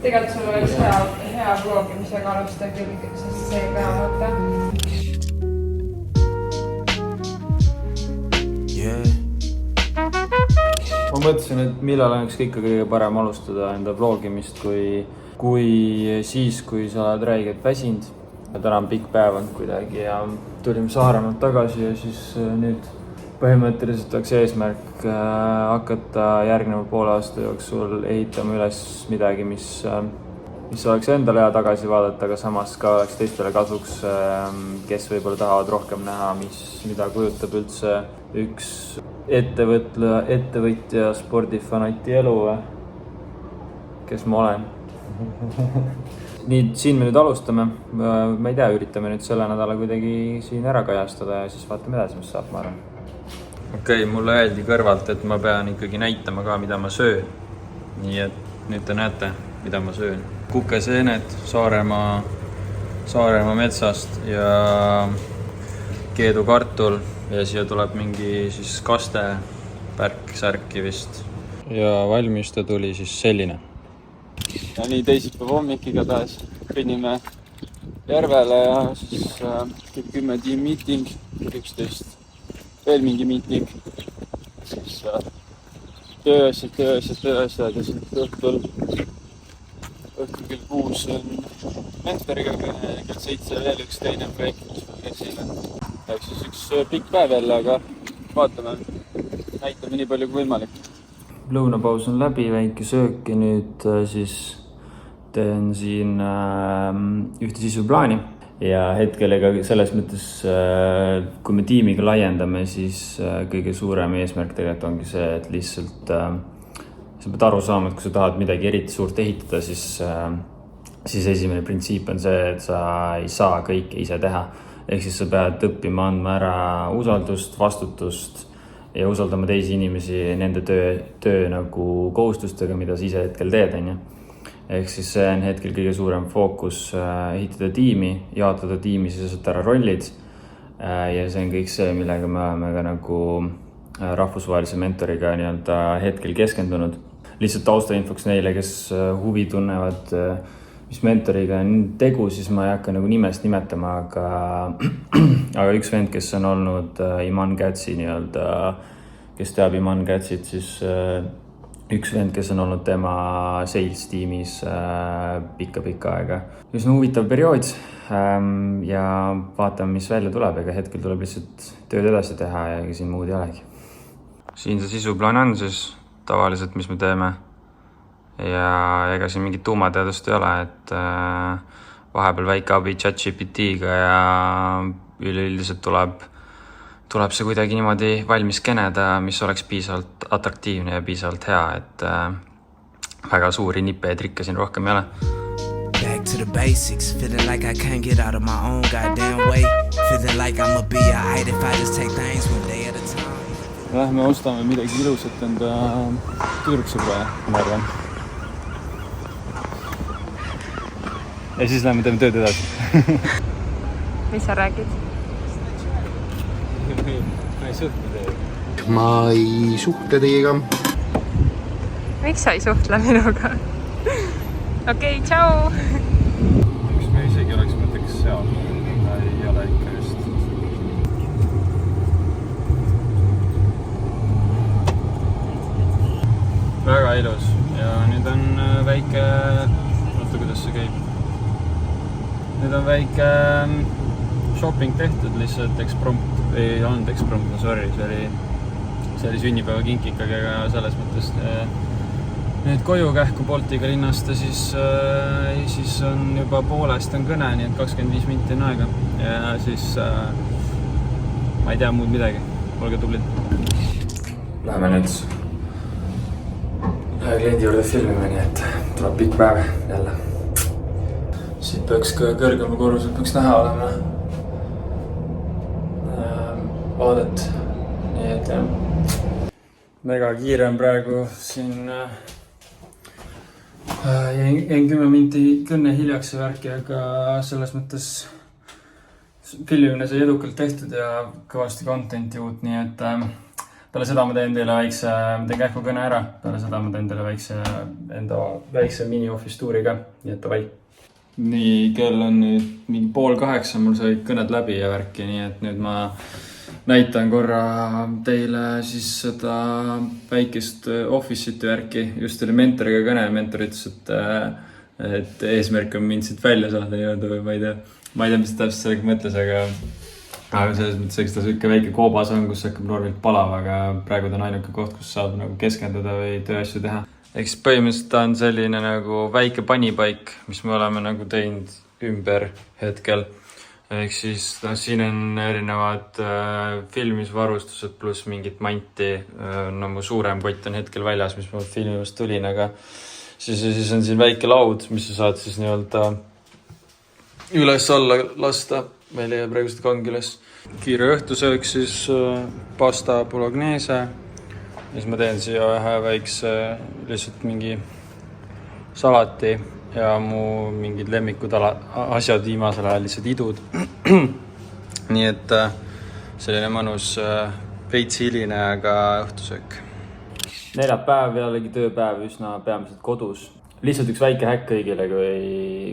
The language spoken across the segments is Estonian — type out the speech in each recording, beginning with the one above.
tegelikult sul oleks hea vlogimisega alustada küll, sest see ei pea vaata. Ma mõtlesin, et millal oleks ikka kõige parem alustada enda vlogimist, kui siis, kui sa oled räigelt väsinud. Täna on pikk päev olnud kuidagi ja tulime Saaremaalt tagasi ja siis nüüd põhimõtteliselt oleks eesmärk hakata järgneva poole aasta jooksul ehitama üles midagi, mis oleks endale hea tagasi vaadata, aga samas ka oleks teistele kasuks, kes võib-olla tahavad rohkem näha, mida kujutab üldse üks ettevõtja spordifanati elu, kes ma olen. Nii, siin me nüüd alustame. Ma ei tea, üritame nüüd selle nädala kuidagi siin ära kajastada ja siis vaatame edasi, mis saab, ma arvan. Okei, mulle öeldi kõrvalt, et ma pean ikkagi näitama ka, mida ma söön. Nii et nüüd te näete, mida ma söön. Kukeseened Saaremaa metsast ja keedukartul ja siia tuleb mingi siis kaste särki vist. Ja valmis ta tuli siis selline. Ja nii teisipäeva hommik igatahes kõnnime järvele ja siis kell 10 tiim meeting, 11 veel mingi meeting. Siis töös ja siis õhtul kell 6 on mentoriga kõne ja kell 7 veel üks teine projekt, mis ma käsile. Ehk siis üks pikk päev jälle, aga vaatame, näitame nii palju kui võimalik. Lõunapaus on läbi, väike söök ja nüüd siis teen siin ühte sisuplaani. Ja hetkel ega selles mõttes, kui me tiimiga laiendame, siis kõige suurem eesmärk tegelikult ongi see, et lihtsalt sa pead aru saama, et kui sa tahad midagi eriti suurt ehitada, siis esimene printsiip on see, et sa ei saa kõike ise teha. Ehk siis sa pead õppima andma ära usaldust, vastutust ja usaldama teisi inimesi nende töö nagu kohustustega, mida sa ise hetkel teed. Ehk siis see on hetkel kõige suurem fookus ehitada tiimi, jaotada tiimi siseselt ära rollid. Ja see on kõik see, millega me oleme ka nagu rahvusvahelise mentoriga hetkel keskendunud. Lihtsalt taustainfoks neile, kes huvi tunnevad, mis mentoriga on tegu, siis ma ei hakka nagu nimest nimetama, aga üks vend, kes on olnud Iman Kätsi kes teab Iman Kätsit, siis üks vend, kes on olnud tema sales tiimis pikka aega. Just huvitav periood ja vaatame, mis välja tuleb, ega hetkel tuleb lihtsalt tööd edasi teha ja siin muud ei olegi. Siin see sisuplaan on siis tavaliselt, mis me teeme. Ja ega siin mingit tuumateadust ei ole, et vahepeal väike abi ChatGPT-ga ja üleüldiselt tuleb see kuidagi niimoodi valmis keneda, mis oleks piisavalt atraktiivne ja piisavalt hea, et väga suuri nippe ja trikke siin rohkem ei ole. Back to the basics, feeling like I can't get out of my own goddamn way. Feeling like I'ma be alright if I just take things one day at a time. Lähme ostame midagi ilusat enda tüdruksõbra, ma arvan. Ja siis lähme teeme tööd edasi. Mis sa räägid? Ma ei suhtle teiega. Miks sa ei suhtle minuga? Okei, tšau! Miks me isegi oleks mõtteks seal? Ei ole ikka just. Väga ilus ja nüüd on väike... Oota, kuidas see käib? Nüüd on väike shopping tehtud, lihtsalt eksprompt, ei olnud eksprompt, no sorry, see oli sünnipäeva kink ikkagi, aga selles mõttes nüüd koju kähku Boltiga linnasta, siis on juba poolest on kõne, nii et 25 minti on aega ja siis ma ei tea muud midagi, olge tublid. Läheme nüüd kliendi juurde filmime, nii et tuleb pikk päev jälle. Siit peaks ka kõrgemal korrusel peaks näha olema vaadet, nii et jah. Mega kiire on praegu siin jäin 10 minti kõnne hiljaks ja värki, aga selles mõttes filmimine sai edukalt tehtud ja kõvasti contenti uut, nii et peale seda ma teen teile teen kähkukõne ära, peale seda ma teen teile enda väikse mini-office tuuri ka, nii et davai. Nii, kell on nüüd mingi 7:30, mul said kõned läbi ja värki, nii et nüüd ma näitan korra teile siis seda väikest office'it värki. Just oli mentoriga kõne, mentor ütles, et eesmärk on mind siit välja saada nii-öelda või ma ei tea, mis täpselt sellega mõtles, aga selles mõttes, eks ta siuke väike koobas on, kus hakkab normilt palav, aga praegu ta on ainuke koht, kus saab nagu keskenduda või tööasju teha. Eks põhimõtteliselt ta on selline nagu väike panipaik, mis me oleme nagu teinud ümber hetkel. Ehk siis siin on erinevad filmisvarustused pluss mingit manti. No mu suurem kott on hetkel väljas, mis ma filmimast tulin, aga siis on siin väike laud, mis sa saad siis nii-öelda üles alla lasta. Meil ei jää praegu seda kangi üles. Kiire õhtusöök siis pasta bolognese. Ja siis ma teen siia ühe väikse lihtsalt mingi salati ja mu mingid lemmikud asjad viimasel ajal lihtsalt idud. Nii et selline mõnus veits hiline, aga õhtusöök. Neljapäev, jällegi tööpäev, üsna peamiselt kodus. Lihtsalt üks väike häkk kõigile,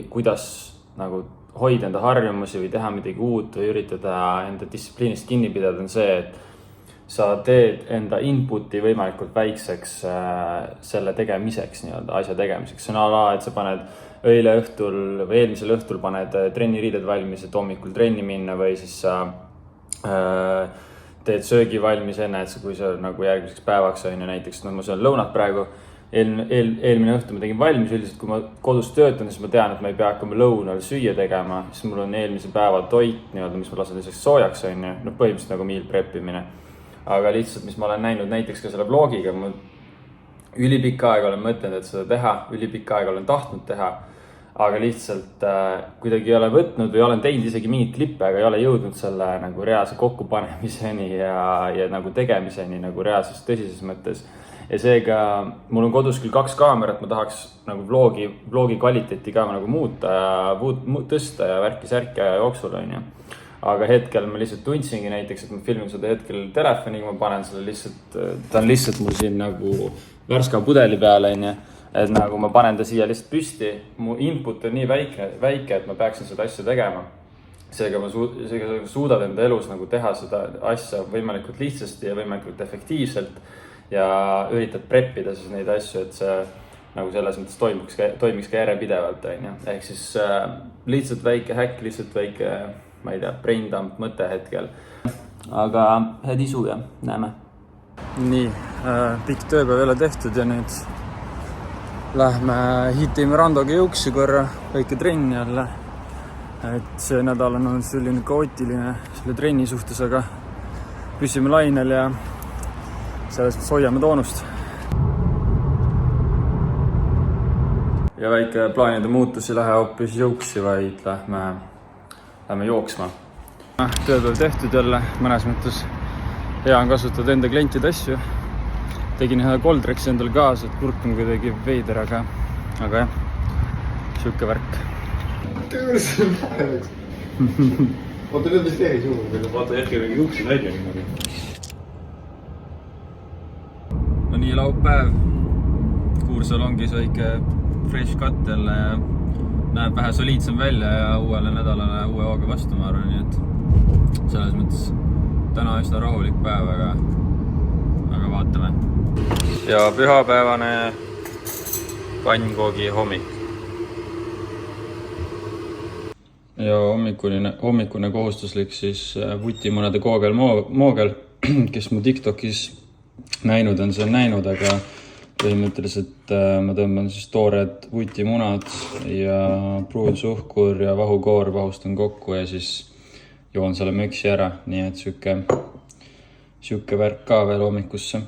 kuidas nagu hoida enda harjumusi või teha midagi uut või üritada enda distsipliinist kinni pidada on see, et sa teed enda inputi võimalikult väikseks selle tegemiseks, nii-öelda asja tegemiseks. See on ala, et sa paned eile õhtul või eelmisel õhtul paned trenniriided valmis, et hommikul trenni minna või siis sa teed söögi valmis enne, et kui see on nagu järgmiseks päevaks on ja näiteks, ma söön lõunat praegu, eelmine õhtu ma tegin valmis, üldiselt kui ma kodus töötan, siis ma tean, et ma ei pea hakkama lõunal süüa tegema, siis mul on eelmise päeva toit, nii-öelda, mis ma lasen lisaks soojaks on ja põhimõtteliselt nagu meal preppimine. Aga lihtsalt, mis ma olen näinud näiteks ka selle vlogiga, ma ülipikka aega olen mõtlenud, et seda teha, ülipikka aega olen tahtnud teha, aga lihtsalt kuidagi ei ole võtnud või olen teinud isegi mingit klippe, aga ei ole jõudnud selle nagu reaalse kokkupanemiseni ja nagu tegemiseni nagu reaalses tõsises mõttes. Ja seega mul on kodus küll 2 kaamerat, ma tahaks nagu vlogi kvaliteeti ka nagu muuta ja tõsta ja värki-särki aja jooksul on ju. Aga hetkel ma lihtsalt tundsingi näiteks, et ma filmin seda hetkel telefoniga, ma panen selle lihtsalt, ta on lihtsalt mul siin nagu värska pudeli peale, et nagu ma panen ta siia lihtsalt püsti, mu input on nii väike, et ma peaksin seda asja tegema. Seega ma suudad enda elus nagu teha seda asja võimalikult lihtsasti ja võimalikult efektiivselt ja üritad preppida siis neid asju, et see nagu selles mõttes toimiks ka järjepidevalt. Ehk siis lihtsalt väike häkk, lihtsalt väike ma ei tea, braindump mõte hetkel. Aga head isu ja näeme. Nii, pikk tööpäev jälle tehtud ja nüüd lähme hitime Randoga jõuksi korra, väike trenn jälle. Et see nädal on olnud selline kaootiline selle trenni suhtes, aga püsime lainel ja selles hoiame toonust. Ja väike plaanide muutus ei lähe hoopis jõuksi, vaid lähme jooksma. Tööpäev tehtud jälle, mõnes mõttes hea on kasutada enda klientide asju. Tegin ühe Coldrexi endal kaasa, et kurk on kuidagi veider, aga jah, siuke värk. Oota, nüüd mis teegi suhu? Vaata hetkel mingi juuksid välja niimoodi. No nii laupäev. Kuursalongis väike fresh cut jälle ja näeb vähe soliidsem välja ja uuele nädalale uue hooga vastu, ma arvan, nii et selles mõttes täna üsna rahulik päev, aga vaatame. Ja pühapäevane pannkoogi hommik. Ja hommikune kohustuslik siis vutimunade moogel, kes mu TikTokis näinud on, see on näinud, aga põhimõtteliselt ma tõmban siis toored vutimunad ja pruunsuhkur ja vahukoor vahustan kokku ja siis joon selle möksi ära, nii et siuke värk ka veel hommikusse.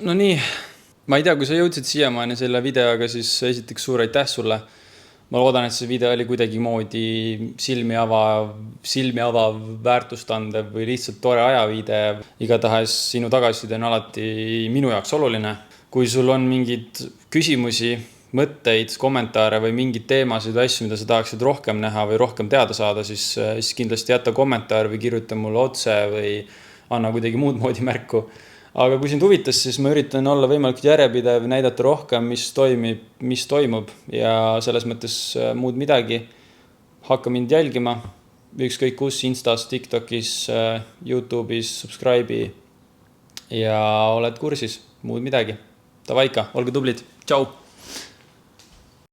No nii, ma ei tea, kui sa jõudsid siiamaani selle videoga, siis esiteks suur aitäh sulle. Ma loodan, et see video oli kuidagi moodi silmi avav, väärtustandev või lihtsalt tore ajaviide. Igatahes sinu tagasiside on alati minu jaoks oluline. Kui sul on mingid küsimusi, mõtteid, kommentaare või mingid teemasid või asju, mida sa tahaksid rohkem näha või rohkem teada saada, siis kindlasti jätta kommentaar või kirjuta mulle otse või anna kuidagi muud moodi märku. Aga kui sind huvitas, siis ma üritan olla võimalikult järjepidev, näidata rohkem, mis toimub ja selles mõttes muud midagi. Hakka mind jälgima, ükskõik kus, Instas, TikTokis, YouTube'is, subscribe'i ja oled kursis, muud midagi. Tavaika, olge tublid, tšau!